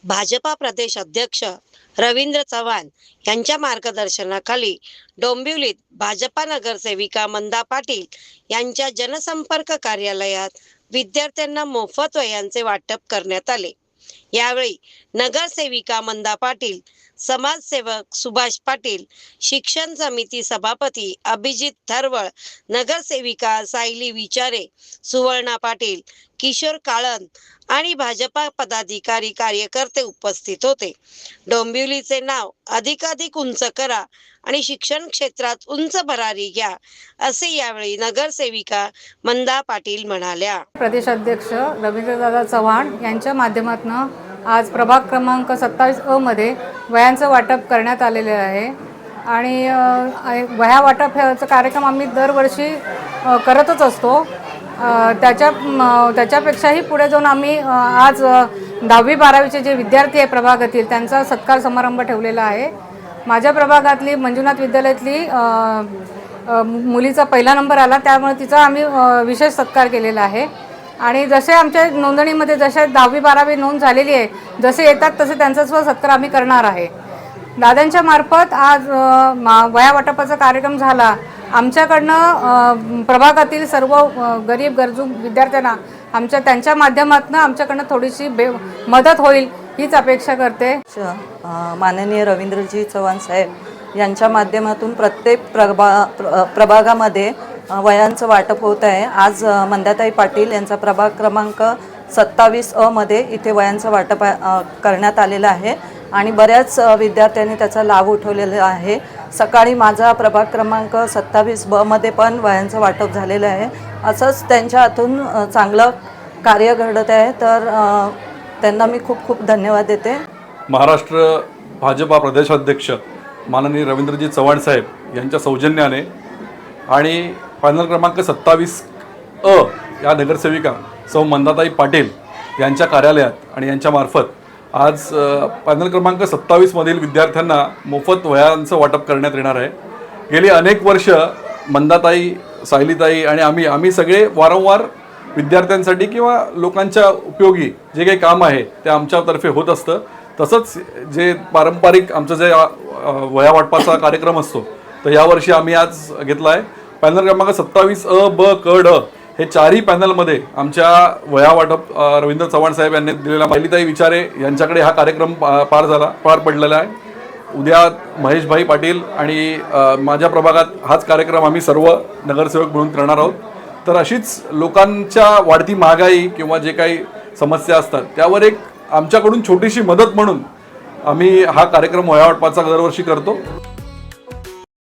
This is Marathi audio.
भाजपा प्रदेश अध्यक्ष रवींद्र चव्हाण यांच्या मार्गदर्शनाखाली डोंबिवलीत भाजपा नगरसेविका मंदा पाटील यांच्या जनसंपर्क कार्यालयात विद्यार्थ्यांना मोफत वह्यांचे वाटप करण्यात आले। यावेळी नगरसेविका मंदा पाटील, समाजसेवक सुभाष पाटील, शिक्षण समिती सभापती अभिजित थरवळ, नगरसेविका सायली विचारे, सुवर्णा पाटील, किशोर काळन आणि भाजपा पदाधिकारी कार्यकर्ते उपस्थित होते। डोंबिवलीचे नाव अधिकाधिक उंच करा आणि शिक्षण क्षेत्रात उंच भरारी घ्या, असे यावेळी नगरसेविका मंदा पाटील म्हणाल्या। प्रदेश अध्यक्ष रवींद्रदादा चव्हाण यांच्या माध्यमातून आज प्रभाग क्रमांक 27 मध्ये वह्यांचं वाटप करण्यात आलेले आहे आणि वह्या वाटप ह्याचा कार्यक्रम आम्ही दरवर्षी करतच असतो। त्याच्यापेक्षाही पुढे जाऊन आम्ही आज 10वी 12वीचे जे विद्यार्थी आहे प्रभागातील त्यांचा सत्कार समारंभ ठेवलेला आहे। माझ्या प्रभागातली मंजुनाथ विद्यालयातली मुलीचा पहिला नंबर आला, त्यामुळे तिचा आम्ही विशेष सत्कार केलेला आहे। आणि जसे आमच्या नोंदणीमध्ये जसे 10वी 12वी नोंद झालेली आहे, जसे येतात तसे त्यांचा सत्कार आम्ही करणार आहे। दादांच्या मार्फत आज वह्या वाटपाचा कार्यक्रम झाला। आमच्याकडनं प्रभागातील सर्व गरीब गरजू विद्यार्थ्यांना त्यांच्या माध्यमातून आमच्याकडनं थोडीशी मदत होईल हीच अपेक्षा करते। माननीय रवींद्रजी चव्हाण साहेब यांच्या माध्यमातून प्रत्येक प्रभागामध्ये वह्यांचं वाटप होत आहे। आज मंदाताई पाटील यांचा प्रभाग क्रमांक 27 मध्ये इथे वह्यांचं वाटप करण्यात आलेलं आहे आणि बऱ्याच विद्यार्थ्यांनी त्याचा लाभ उठवलेला आहे। सकाळी माझा प्रभाग क्रमांक 27 मध्ये पण वह्यांचं वाटप झालेलं आहे। असंच त्यांच्या हातून चांगलं कार्य घडत आहे, तर त्यांना मी खूप खूप धन्यवाद देते। महाराष्ट्र भाजपा प्रदेशाध्यक्ष माननीय रवींद्रजी चव्हाण साहेब यांच्या सौजन्याने आणि पॅनल क्रमांक 27 या नगरसेविका सौ मंदाताई पाटील यांच्या कार्यालयात आणि यांच्या मार्फत आज पॅनल क्रमांक 27 मधील विद्यार्थ्यांना मोफत वह्यांचं वाटप करण्यात येणार आहे। गेली अनेक वर्ष मंदाताई, सायलीताई आणि आम्ही सगळे वारंवार विद्यार्थ्यांसाठी किंवा लोकांच्या उपयोगी जे काही काम आहे ते आमच्यातर्फे होत असतं। तसंच जे पारंपरिक आमचं जे वह्या वाटपाचा कार्यक्रम असतो, तर यावर्षी आम्ही आज घेतला आहे। पॅनल क्रमांक 27 ब, क, ड हे चारही पॅनलमध्ये आमच्या वह्या वाटप रवींद्र चव्हाण साहेब यांनी दिलेला सायलीताई विचारे यांच्याकडे हा कार्यक्रम पार पडलेला आहे। उद्या महेशभाई पाटील आणि माझ्या प्रभागात हाच कार्यक्रम आम्ही सर्व नगरसेवक मिळून करणार आहोत। तर अशीच लोकांच्या वाढती महागाई किंवा जे काही समस्या असतात त्यावर एक आमच्याकडून छोटीशी मदत म्हणून आम्ही हा कार्यक्रम वह्या वाटपाचा दरवर्षी करतो।